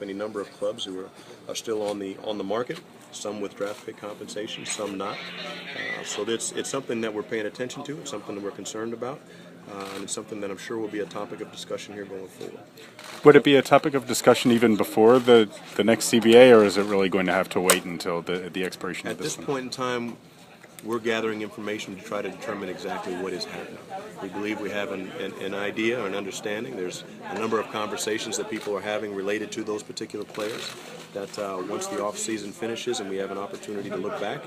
Any number of clubs who are still on the market, some with draft pick compensation, some not. So it's something that we're paying attention to. It's something that we're concerned about, and it's something that I'm sure will be a topic of discussion here going forward. Would it be a topic of discussion even before the next CBA, or is it really going to have to wait until the expiration of this one? At this point in time, we're gathering information to try to determine exactly what is happening. We believe we have an idea or an understanding. There's a number of conversations that people are having related to those particular players that once the off season finishes and we have an opportunity to look back,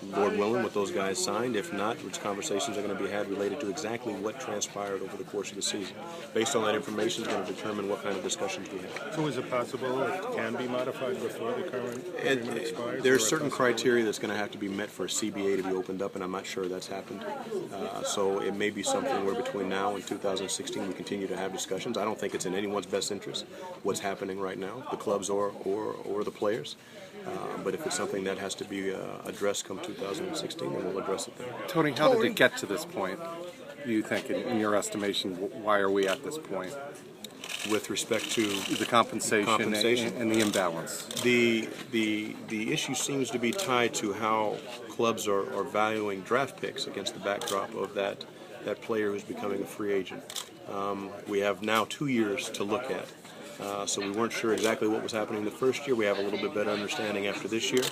Lord willing, what those guys signed. If not, which conversations are going to be had related to exactly what transpired over the course of the season. Based on that information, is going to determine what kind of discussions we have. So is it possible it can be modified before the current agreement expires? There's certain criteria that's going to have to be met for a CBA to be opened up, and I'm not sure that's happened. So it may be something where between now and 2016 we continue to have discussions. I don't think it's in anyone's best interest what's happening right now, the clubs or the players. But if it's something that has to be addressed come 2016, then we'll address it then. Tony, how did it get to this point? Do you think, in your estimation, why are we at this point? With respect to the compensation. And the imbalance. The issue seems to be tied to how clubs are valuing draft picks against the backdrop of that player who's becoming a free agent. We have now 2 years to look at. So we weren't sure exactly what was happening the first year. We have a little bit better understanding after this year.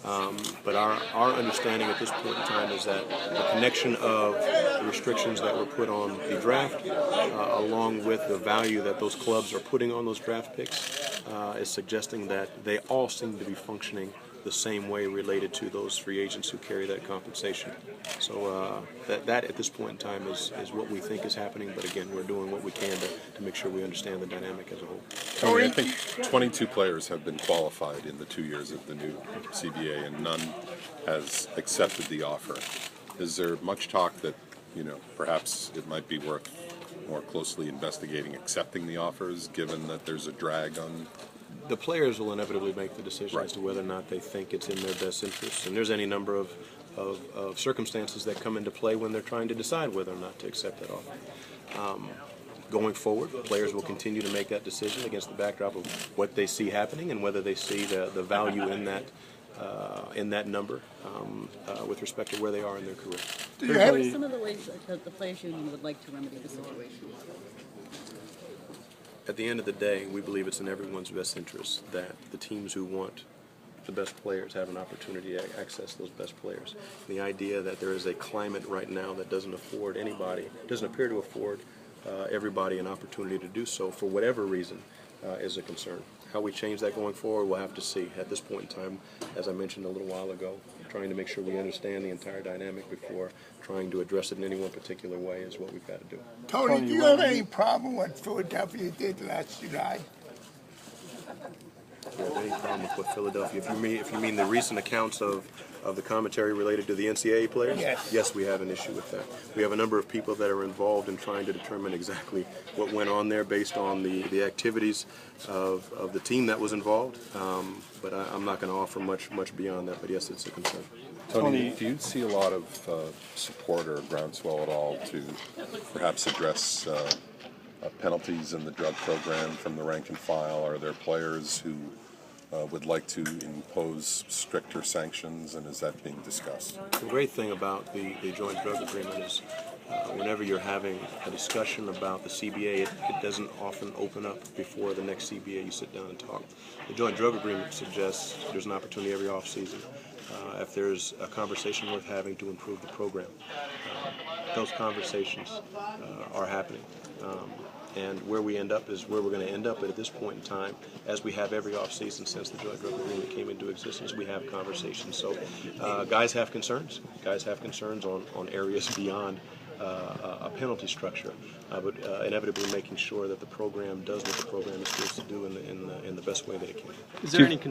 But our understanding at this point in time is that the connection of the restrictions that were put on the draft, along with the value that those clubs are putting on those draft picks, is suggesting that they all seem to be functioning the same way related to those free agents who carry that compensation. So that at this point in time is what we think is happening. But again, we're doing what we can to make sure we understand the dynamic as a whole. Tony, I think 22 players have been qualified in the 2 years of the new CBA, and none has accepted the offer. Is there much talk that, perhaps it might be worth more closely investigating accepting the offers, given that there's a drag on? The players will inevitably make the decision as to whether or not they think it's in their best interest. And there's any number of circumstances that come into play when they're trying to decide whether or not to accept that offer. Going forward, players will continue to make that decision against the backdrop of what they see happening and whether they see the value in that number with respect to where they are in their career. What are some of the ways that the Players Union would like to remedy the situation? At the end of the day, we believe it's in everyone's best interest that the teams who want the best players have an opportunity to access those best players. The idea that there is a climate right now that doesn't appear to afford everybody an opportunity to do so for whatever reason is a concern. How we change that going forward, we'll have to see. At this point in time, as I mentioned a little while ago, trying to make sure we understand the entire dynamic before trying to address it in any one particular way is what we've got to do. Tony, do you have any problem with what Philadelphia did last July? Do you have any problem with what Philadelphia? If you mean the recent accounts of the commentary related to the NCAA players? Yes, we have an issue with that. We have a number of people that are involved in trying to determine exactly what went on there based on the activities of the team that was involved. But I'm not going to offer much beyond that. But yes, it's a concern. Tony, do you see a lot of support or groundswell at all to perhaps address penalties in the drug program from the rank and file? Are there players who would like to impose stricter sanctions, and is that being discussed? The great thing about the joint drug agreement is whenever you're having a discussion about the CBA, it doesn't often open up before the next CBA. You sit down and talk. The joint drug agreement suggests there's an opportunity every off-season. If there's a conversation worth having to improve the program, those conversations are happening. And where we end up is where we're going to end up. But at this point in time, as we have every off-season since the joint drug agreement came into existence, we have conversations. So guys have concerns. Guys have concerns on areas beyond a penalty structure, but inevitably making sure that the program does what the program is supposed to do in the best way that it can. Is there any concern